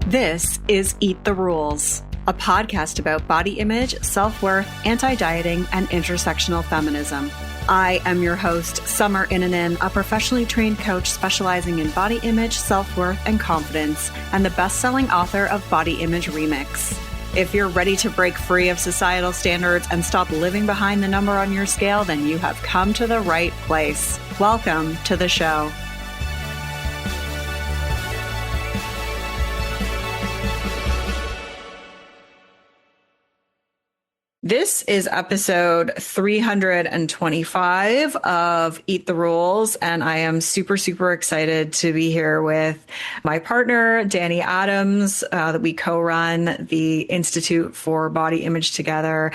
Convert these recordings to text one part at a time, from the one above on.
This is Eat the Rules, a podcast about body image, self-worth, anti-dieting, and intersectional feminism. I am your host, Summer Inanen, a professionally trained coach specializing in body image, self-worth, and confidence, and the best-selling author of Body Image Remix. If you're ready to break free of societal standards and stop living behind the number on your scale, then you have come to the right place. Welcome to the show. This is episode 325 of Eat the Rules, and I am super excited to be here with my partner, Danni Adams, that we co-run the Institute for Body Image together,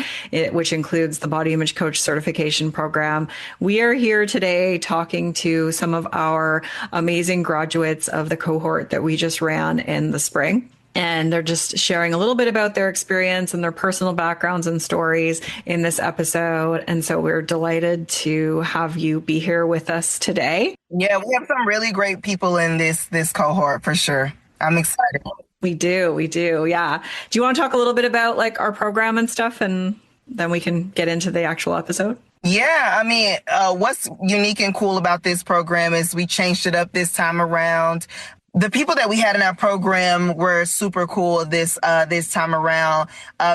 which includes the Body Image Coach Certification Program. We are here today talking to some of our amazing graduates of the cohort that we just ran in the spring. And they're just sharing a little bit about their experience and their personal backgrounds and stories in this episode. And so we're delighted to have you be here with us today. Yeah, we have some really great people in this cohort for sure. I'm excited. We do. Yeah. Do you want to talk a little bit about like our program and stuff, and then we can get into the actual episode? Yeah, I mean, what's unique and cool about this program is we changed it up this time around. The people that we had in our program were super cool this time around,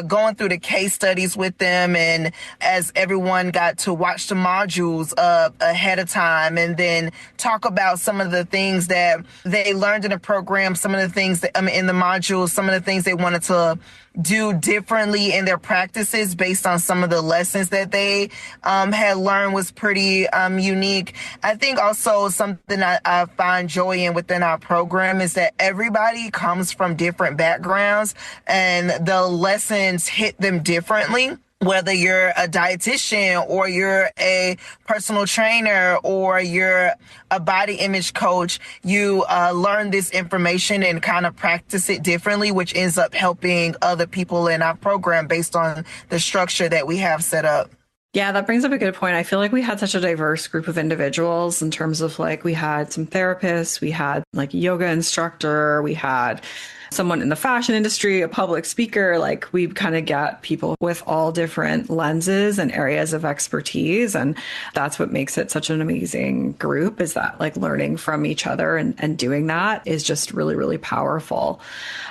going through the case studies with them, and as everyone got to watch the modules ahead of time and then talk about some of the things that they learned in the program, some of the things that in the modules, some of the things they wanted to do differently in their practices based on some of the lessons that they had learned was pretty unique. I think also something I find joy in within our program is that everybody comes from different backgrounds and the lessons hit them differently. Whether you're a dietitian or you're a personal trainer or you're a body image coach, you learn this information and kind of practice it differently, which ends up helping other people in our program based on the structure that we have set up. Yeah, that brings up a good point. I feel like we had such a diverse group of individuals in terms of like, we had some therapists, we had like a yoga instructor, we had someone in the fashion industry, a public speaker. Like, we kind of get people with all different lenses and areas of expertise. And that's what makes it such an amazing group, is that like learning from each other and doing that is just really powerful.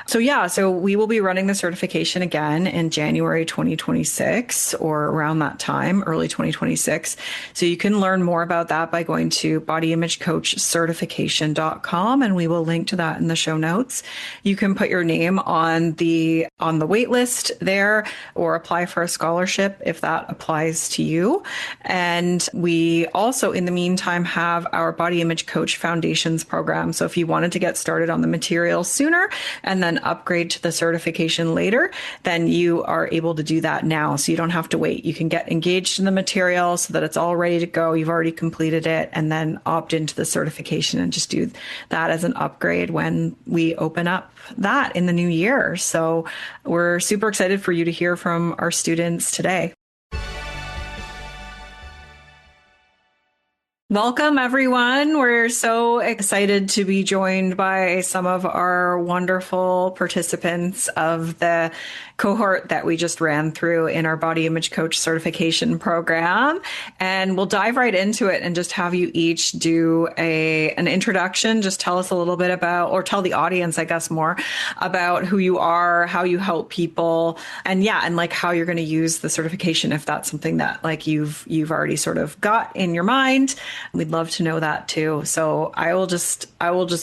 So we will be running the certification again in January 2026 or around that time, early 2026. So you can learn more about that by going to bodyimagecoachcertification.com, and we will link to that in the show notes. You can put your name on the wait list there or apply for a scholarship if that applies to you. And we also, in the meantime, have our Body Image Coach Foundations program. So if you wanted to get started on the material sooner and then upgrade to the certification later, then you are able to do that now. So you don't have to wait. You can get engaged in the material so that it's all ready to go. You've already completed it, and then opt into the certification and just do that as an upgrade when we open up that in the new year. So we're super excited for you to hear from our students today. Welcome, everyone. We're so excited to be joined by some of our wonderful participants of the cohort that we just ran through in our Body Image Coach Certification Program. And we'll dive right into it and just have you each do an introduction. Just tell us a little bit about, or tell the audience, I guess, more about who you are, how you help people, and like how you're going to use the certification if that's something that like you've already sort of got in your mind. We'd love to know that too. So I will just,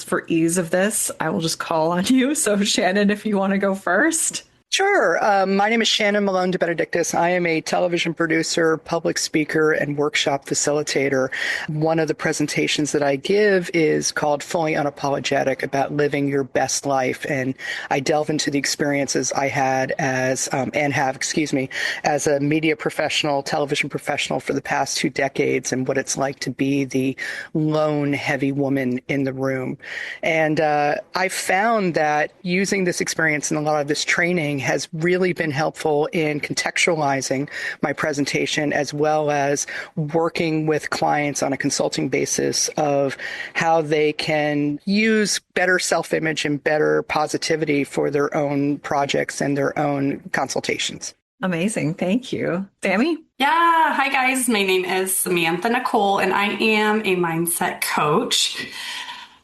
for ease of this, I will just call on you. So Shannon, if you want to go first. Sure. My name is Shannon Malone de Benedictis. I am a television producer, public speaker, and workshop facilitator. One of the presentations that I give is called Fully Unapologetic, about living your best life. And I delve into the experiences I had as a media professional, television professional for the past 2 decades, and what it's like to be the lone, heavy woman in the room. And I found that using this experience and a lot of this training has really been helpful in contextualizing my presentation, as well as working with clients on a consulting basis of how they can use better self-image and better positivity for their own projects and their own consultations. Amazing. Thank you. Sammy? Yeah. Hi, guys. My name is Samantha Nicole, and I am a mindset coach.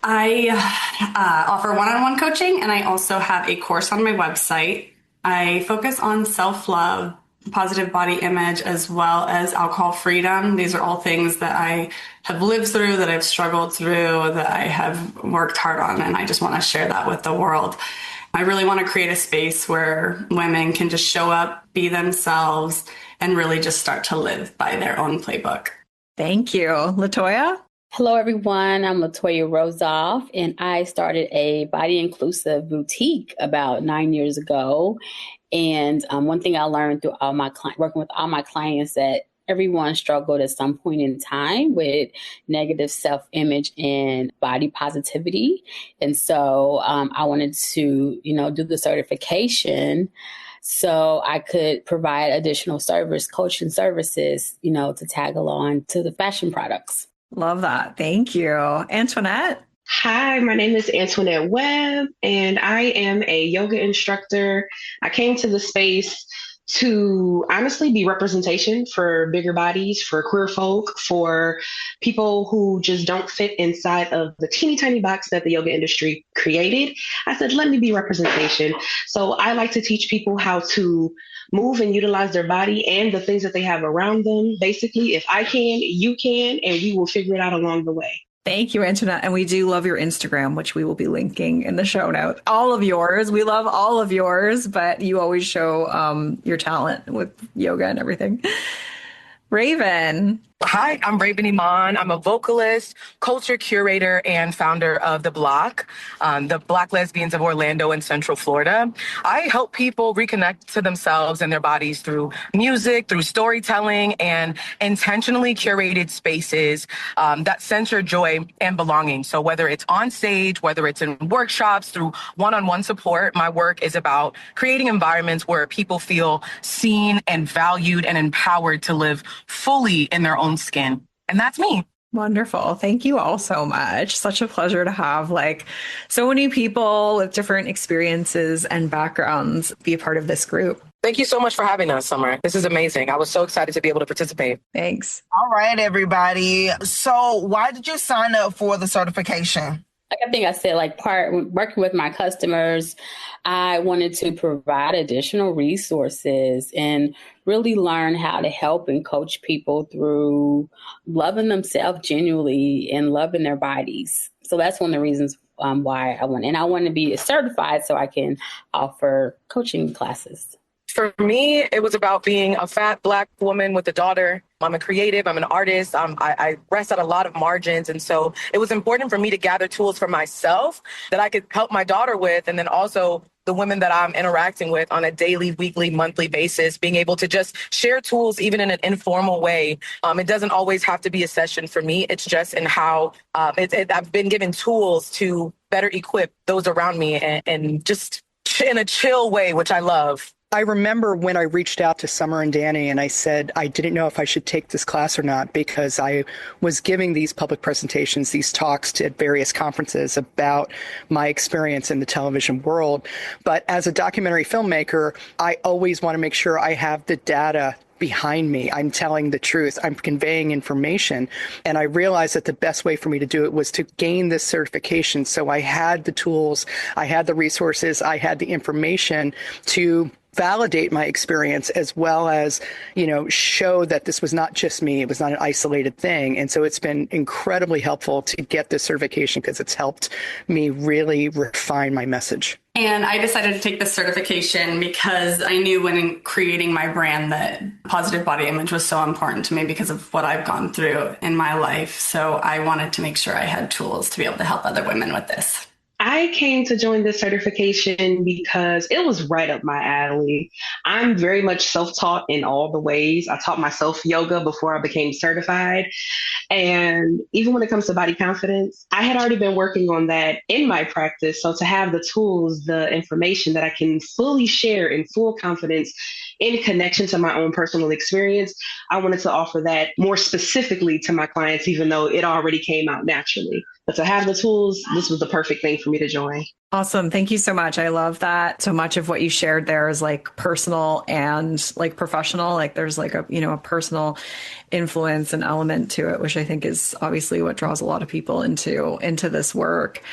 I offer one-on-one coaching, and I also have a course on my website. I focus on self-love, positive body image, as well as alcohol freedom. These are all things that I have lived through, that I've struggled through, that I have worked hard on, and I just want to share that with the world. I really want to create a space where women can just show up, be themselves, and really just start to live by their own playbook. Thank you. Latoya? Hello, everyone. I'm Latoya Rosoff, and I started a body inclusive boutique about 9 years ago. And one thing I learned through working with all my clients, that everyone struggled at some point in time with negative self-image and body positivity. And so I wanted to, do the certification so I could provide additional coaching services, to tag along to the fashion products. Love that. Thank you. Antoinette? Hi, my name is Antoinette Webb, and I am a yoga instructor. I came to the space to honestly be representation for bigger bodies, for queer folk, for people who just don't fit inside of the teeny tiny box that the yoga industry created. I said, let me be representation. So I like to teach people how to move and utilize their body and the things that they have around them. Basically, if I can, you can, and we will figure it out along the way. Thank you, Antoinette. And we do love your Instagram, which we will be linking in the show notes. All of yours. We love all of yours, but you always show your talent with yoga and everything. Raven. Hi, I'm Raven Iman. I'm a vocalist, culture curator, and founder of The Block, the Black Lesbians of Orlando and Central Florida. I help people reconnect to themselves and their bodies through music, through storytelling, and intentionally curated spaces that center joy and belonging. So whether it's on stage, whether it's in workshops, through one-on-one support, my work is about creating environments where people feel seen and valued and empowered to live fully in their own skin. And that's me. Wonderful. Thank you all so much. Such a pleasure to have so many people with different experiences and backgrounds be a part of this group. Thank you so much for having us, Summer. This is amazing. I was so excited to be able to participate. Thanks. All right, everybody. So why did you sign up for the certification? I think I said, working with my customers, I wanted to provide additional resources and really learn how to help and coach people through loving themselves genuinely and loving their bodies. So that's one of the reasons why I want. And I want to be certified so I can offer coaching classes. For me, it was about being a fat Black woman with a daughter. I'm a creative. I'm an artist. I rest at a lot of margins. And so it was important for me to gather tools for myself that I could help my daughter with, and then also the women that I'm interacting with on a daily, weekly, monthly basis, being able to just share tools even in an informal way. It doesn't always have to be a session for me. It's just in how I've been given tools to better equip those around me and just in a chill way, which I love. I remember when I reached out to Summer and Danni and I said I didn't know if I should take this class or not, because I was giving these public presentations, these talks at various conferences about my experience in the television world. But as a documentary filmmaker, I always want to make sure I have the data behind me. I'm telling the truth. I'm conveying information. And I realized that the best way for me to do it was to gain this certification. So I had the tools, I had the resources, I had the information to validate my experience, as well as, show that this was not just me. It was not an isolated thing. And so it's been incredibly helpful to get this certification because it's helped me really refine my message. And I decided to take this certification because I knew when creating my brand that positive body image was so important to me because of what I've gone through in my life. So I wanted to make sure I had tools to be able to help other women with this. I I came to join this certification because it was right up my alley. I'm very much self-taught in all the ways. I taught myself yoga before I became certified. And even when it comes to body confidence, I had already been working on that in my practice. So to have the tools, the information that I can fully share in full confidence in connection to my own personal experience, I wanted to offer that more specifically to my clients, even though it already came out naturally. But to have the tools, this was the perfect thing for me to join. Awesome. Thank you so much. I love that. So much of what you shared there is like personal and like professional. Like there's like a personal influence and element to it, which I think is obviously what draws a lot of people into this work.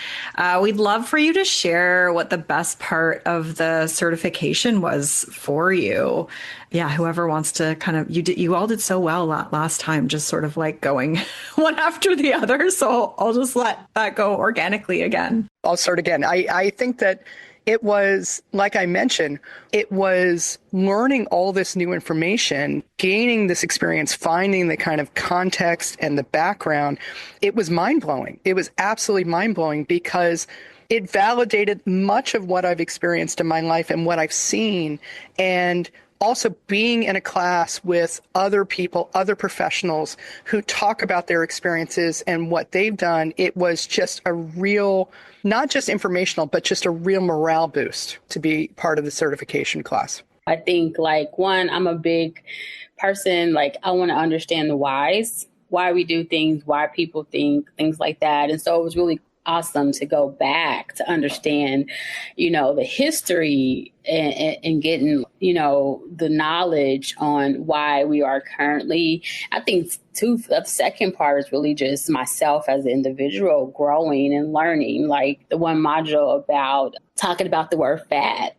We'd love for you to share what the best part of the certification was for you. Yeah, whoever wants to kind of, you all did so well last time, just sort of like going one after the other. So I'll just let that go organically again. I'll start again. I think that it was, like I mentioned, it was learning all this new information, gaining this experience, finding the kind of context and the background. It was mind-blowing. It was absolutely mind-blowing because it validated much of what I've experienced in my life and what I've seen. And also being in a class with other people, other professionals who talk about their experiences and what they've done, it was just a real, not just informational, but just a real morale boost to be part of the certification class. I think one, I'm a big person, I want to understand the whys, why we do things, why people think, things like that. And so it was really awesome to go back to understand, the history and getting, the knowledge on why we are currently. I think the second part is really just myself as an individual growing and learning. Like the one module about talking about the word fat,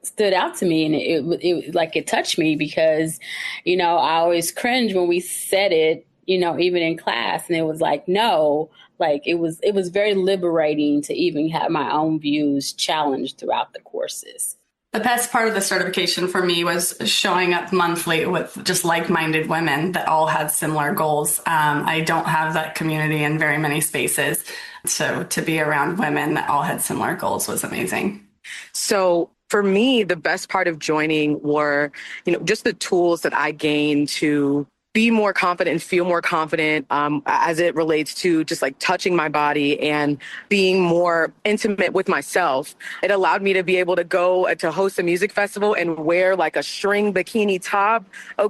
stood out to me, and it touched me because, I always cringe when we said it, even in class, and it was no. It was very liberating to even have my own views challenged throughout the courses. The best part of the certification for me was showing up monthly with just like-minded women that all had similar goals. I don't have that community in very many spaces. So to be around women that all had similar goals was amazing. So for me, the best part of joining were, just the tools that I gained to be more confident and feel more confident as it relates to just touching my body and being more intimate with myself. It allowed me to be able to go to host a music festival and wear a string bikini top,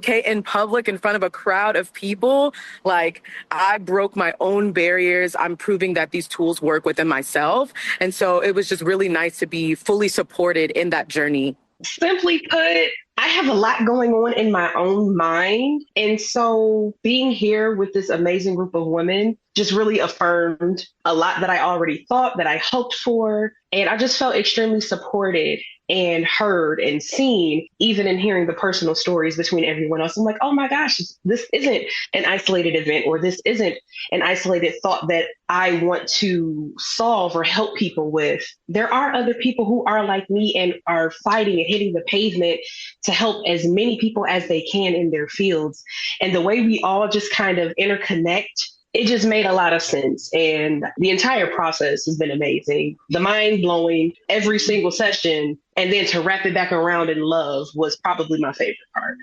in public in front of a crowd of people. I broke my own barriers. I'm proving that these tools work within myself. And so it was just really nice to be fully supported in that journey. Simply put, I have a lot going on in my own mind. And so being here with this amazing group of women just really affirmed a lot that I already thought, that I hoped for. And I just felt extremely supported and heard and seen, even in hearing the personal stories between everyone else. I'm like, oh my gosh, this isn't an isolated event, or this isn't an isolated thought that I want to solve or help people with. There are other people who are like me and are fighting and hitting the pavement to help as many people as they can in their fields. And the way we all just kind of interconnect, it just made a lot of sense. And the entire process has been amazing. The mind blowing every single session, and then to wrap it back around in love was probably my favorite part.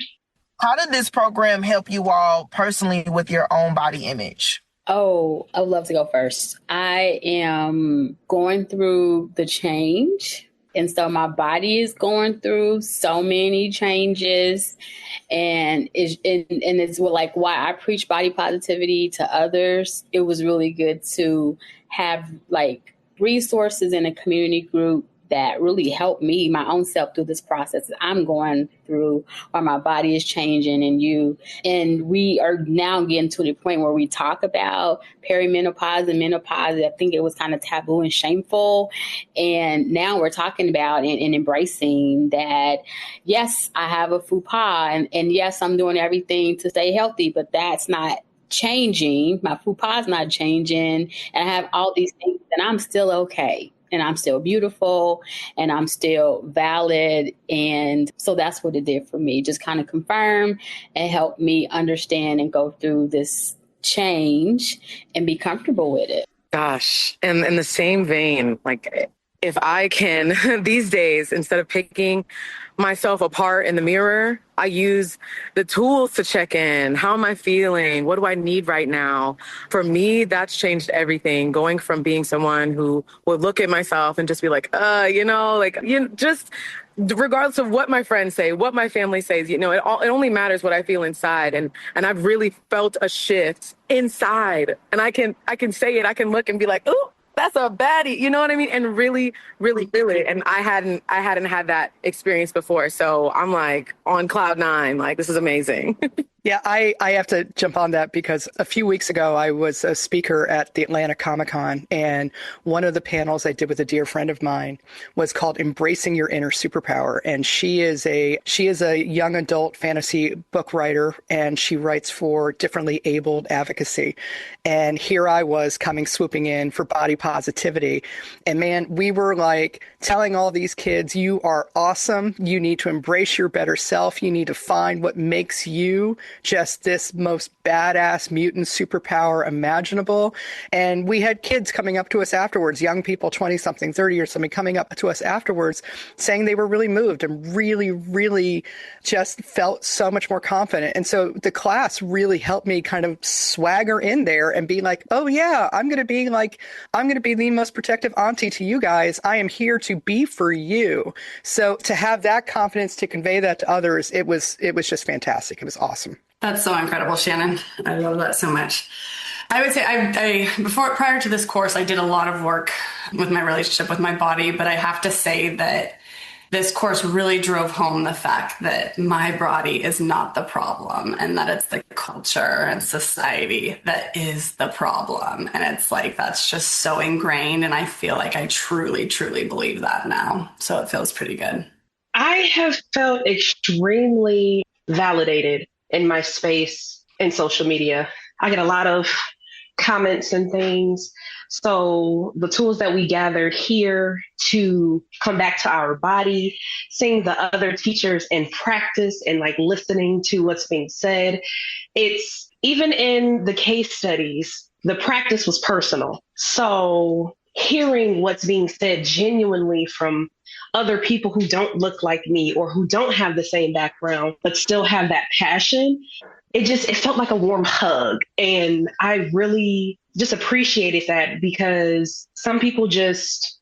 How did this program help you all personally with your own body image? Oh, I would love to go first. I am going through the change. And so my body is going through so many changes, and it's why I preach body positivity to others. It was really good to have resources in a community group that really helped me, my own self, through this process that I'm going through, while my body is changing. And we are now getting to the point where we talk about perimenopause and menopause. I think it was kind of taboo and shameful. And now we're talking about and embracing that, yes, I have a faux pas, and yes, I'm doing everything to stay healthy, but that's not changing. My faux pas is not changing. And I have all these things, and I'm still okay. And I'm still beautiful, and I'm still valid. And so that's what it did for me. Just kind of confirm and help me understand and go through this change and be comfortable with it. Gosh, and in the same vein, like if I can these days, instead of picking myself apart in the mirror, I use the tools to check in. How am I feeling? What do I need right now? For me, that's changed everything. Going from being someone who would look at myself and just be like, just regardless of what my friends say, what my family says, it only matters what I feel inside. And I've really felt a shift inside. And I can say it. I can look and be like, oh, that's a baddie. You know what I mean? And really, really feel it. And I hadn't had that experience before. So I'm like on cloud nine, like this is amazing. Yeah, I have to jump on that because a few weeks ago I was a speaker at the Atlanta Comic-Con, and one of the panels I did with a dear friend of mine was called Embracing Your Inner Superpower. And she is a young adult fantasy book writer, and she writes for differently abled advocacy. And here I was swooping in for body positivity. And man, we were like telling all these kids, you are awesome. You need to embrace your better self. You need to find what makes you just this most badass mutant superpower imaginable. And we had kids coming up to us afterwards, young people, 20 something, 30 or something, coming up to us afterwards saying they were really moved and really, really just felt so much more confident. And so the class really helped me kind of swagger in there and be like, oh yeah, I'm going to be the most protective auntie to you guys. I am here to be for you. So to have that confidence to convey that to others, it was just fantastic. It was awesome. That's so incredible, Shannon. I love that so much. I would say prior to this course, I did a lot of work with my relationship with my body, but I have to say that this course really drove home the fact that my body is not the problem and that it's the culture and society that is the problem. And it's like, that's just so ingrained. And I feel like I truly, truly believe that now. So it feels pretty good. I have felt extremely validated in my space in social media. I get a lot of comments and things. So the tools that we gathered here to come back to our body, seeing the other teachers in practice and like listening to what's being said, it's even in the case studies, the practice was personal. So hearing what's being said genuinely from other people who don't look like me or who don't have the same background, but still have that passion, it felt like a warm hug. And I really just appreciated that because some people just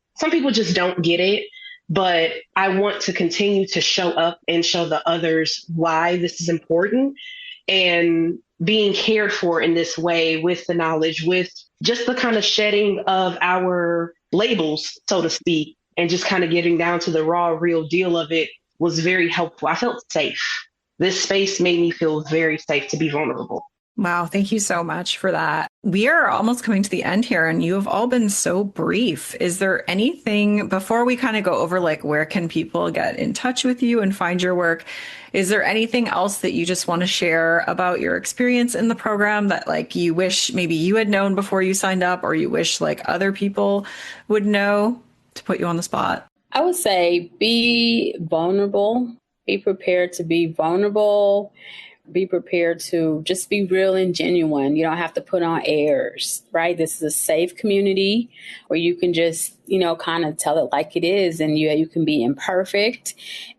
don't get it. But I want to continue to show up and show the others why this is important and being cared for in this way with the knowledge, with just the kind of shedding of our labels, so to speak, and just kind of getting down to the raw, real deal of it was very helpful. I felt safe. This space made me feel very safe to be vulnerable. Wow. Thank you so much for that. We are almost coming to the end here and you have all been so brief. Is there anything before we kind of go over like where can people get in touch with you and find your work? Is there anything else that you just want to share about your experience in the program that like you wish maybe you had known before you signed up or you wish like other people would know, to put you on the spot? I would say be vulnerable, be prepared to be vulnerable. Be prepared to just be real and genuine. You don't have to put on airs, right? This is a safe community where you can just, kind of tell it like it is. And you can be imperfect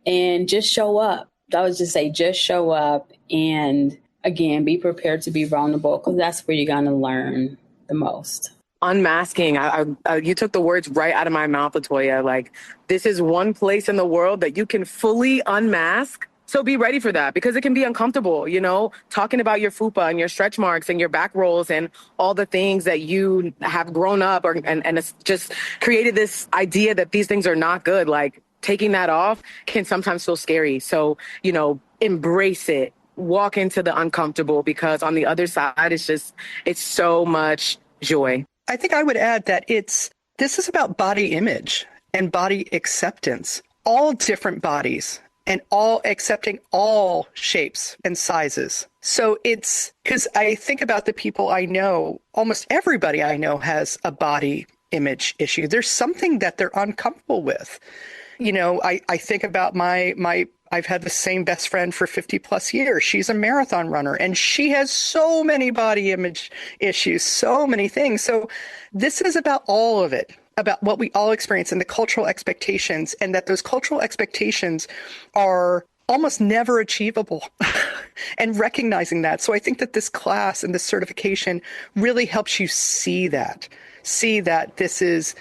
and just show up. I would just say, just show up. And again, be prepared to be vulnerable because that's where you're going to learn the most. Unmasking. You took the words right out of my mouth, Latoya. Like, this is one place in the world that you can fully unmask. So be ready for that because it can be uncomfortable, talking about your fupa and your stretch marks and your back rolls and all the things that you have grown up and it's just created this idea that these things are not good. Like taking that off can sometimes feel scary. So, embrace it, walk into the uncomfortable because on the other side, it's so much joy. I think I would add that this is about body image and body acceptance, all different bodies. And all accepting all shapes and sizes. So it's because I think about the people I know, almost everybody I know has a body image issue. There's something that they're uncomfortable with. I think about my I've had the same best friend for 50 plus years. She's a marathon runner and she has so many body image issues, so many things. So this is about all of it, about what we all experience and the cultural expectations, and that those cultural expectations are almost never achievable and recognizing that. So I think that this class and this certification really helps you see that this is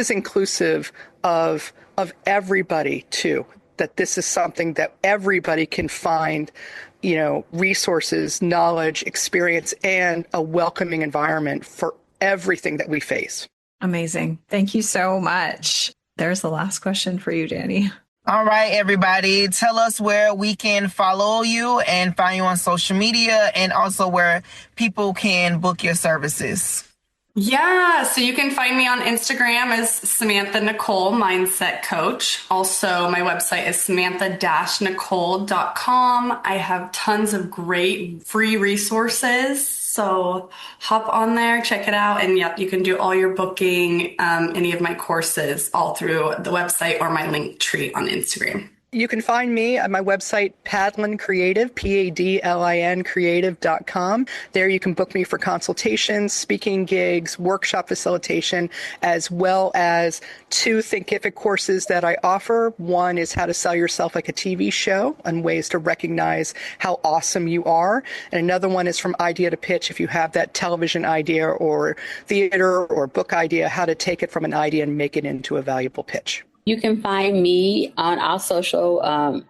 inclusive of everybody too, that this is something that everybody can find, resources, knowledge, experience, and a welcoming environment for everything that we face. Amazing. Thank you so much. There's the last question for you, Danni. All right, everybody. Tell us where we can follow you and find you on social media, and also where people can book your services. Yeah, so you can find me on Instagram as Samantha Nicole Mindset Coach. Also, my website is samantha-nicole.com. I have tons of great free resources, so hop on there, check it out, and yep, you can do all your booking, any of my courses, all through the website or my link tree on Instagram. You can find me at my website, Padlin Creative, Padlin creative.com. There you can book me for consultations, speaking gigs, workshop facilitation, as well as 2 Thinkific courses that I offer. One is how to sell yourself like a TV show and ways to recognize how awesome you are. And another one is from idea to pitch. If you have that television idea or theater or book idea, how to take it from an idea and make it into a valuable pitch. You can find me on our social,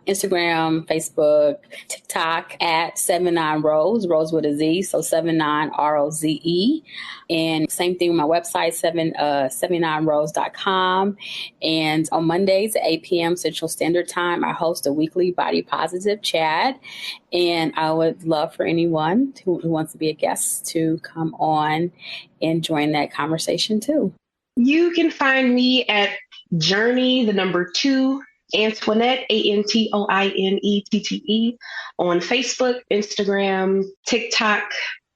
Instagram, Facebook, TikTok at 79Rose, Rose with a Z, so 79ROZE. And same thing with my website, 79rose.com. And on Mondays at 8 p.m. Central Standard Time, I host a weekly body positive chat. And I would love for anyone who wants to be a guest to come on and join that conversation too. You can find me at Journey, the number 2, Antoinette, ANTOINETTE, on Facebook, Instagram, TikTok,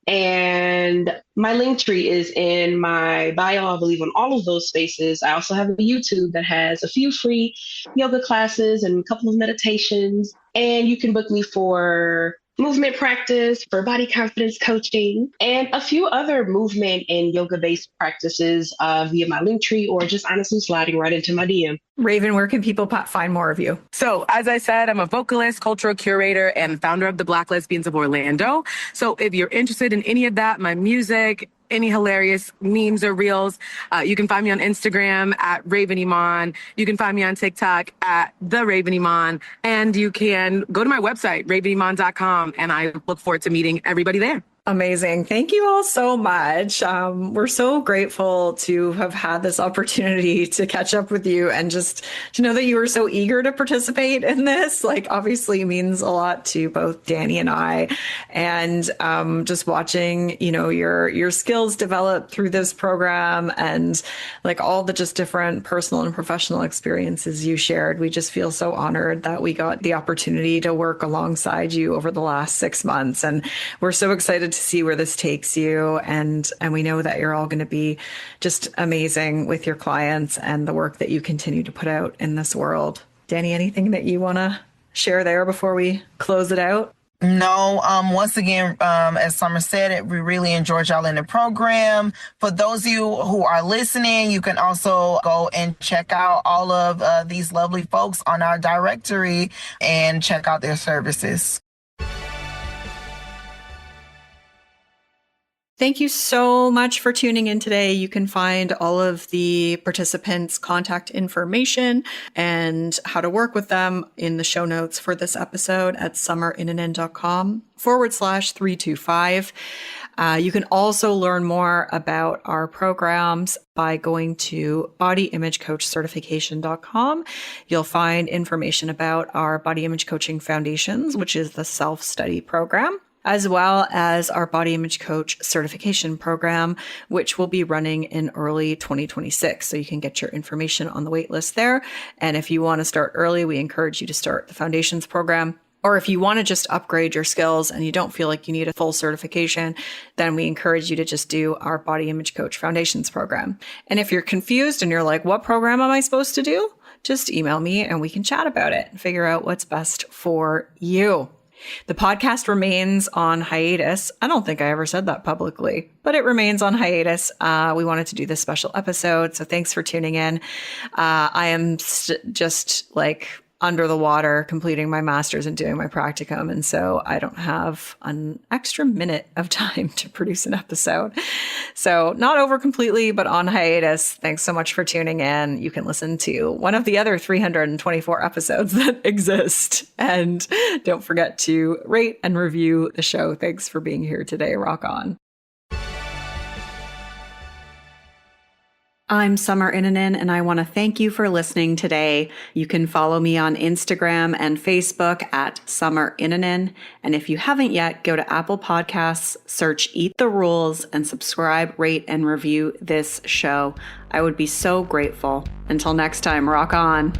and my link tree is in my bio, I believe, on all of those spaces. I also have a YouTube that has a few free yoga classes and a couple of meditations, and you can book me for movement practice, for body confidence coaching, and a few other movement and yoga-based practices via my link tree, or just honestly sliding right into my DM. Raven, where can people find more of you? So as I said, I'm a vocalist, cultural curator, and founder of the Black Lesbians of Orlando. So if you're interested in any of that, my music, any hilarious memes or reels, you can find me on Instagram at Raven Iman. You can find me on TikTok at The Raven Iman. And you can go to my website, raveniman.com, and I look forward to meeting everybody there. Amazing. Thank you all so much. We're so grateful to have had this opportunity to catch up with you and just to know that you were so eager to participate in this. Like, obviously means a lot to both Danni and I, and just watching, your skills develop through this program and like all the just different personal and professional experiences you shared. We just feel so honored that we got the opportunity to work alongside you over the last 6 months. And we're so excited to see where this takes you. And we know that you're all going to be just amazing with your clients and the work that you continue to put out in this world. Danni, anything that you want to share there before we close it out? No, once again, as Summer said, we really enjoyed y'all in the program. For those of you who are listening, you can also go and check out all of these lovely folks on our directory and check out their services. Thank you so much for tuning in today. You can find all of the participants' contact information and how to work with them in the show notes for this episode at summerinnanen.com/325. You can also learn more about our programs by going to bodyimagecoachcertification.com. You'll find information about our Body Image Coaching Foundations, which is the self-study program, as well as our Body Image Coach certification program, which will be running in early 2026. So you can get your information on the wait list there. And if you want to start early, we encourage you to start the Foundations program. Or if you want to just upgrade your skills and you don't feel like you need a full certification, then we encourage you to just do our Body Image Coach Foundations program. And if you're confused and you're like, what program am I supposed to do? just email me and we can chat about it and figure out what's best for you. The podcast remains on hiatus. I don't think I ever said that publicly, but it remains on hiatus. We wanted to do this special episode, so thanks for tuning in. I am just like under the water completing my master's and doing my practicum, and so I don't have an extra minute of time to produce an episode. So not over completely, but on hiatus. Thanks so much for tuning in. You can listen to one of the other 324 episodes that exist. And don't forget to rate and review the show. Thanks for being here today. Rock on. I'm Summer Inanen, and I want to thank you for listening today. You can follow me on Instagram and Facebook at Summer Inanen. And if you haven't yet, go to Apple Podcasts, search Eat the Rules, and subscribe, rate, and review this show. I would be so grateful. Until next time, rock on.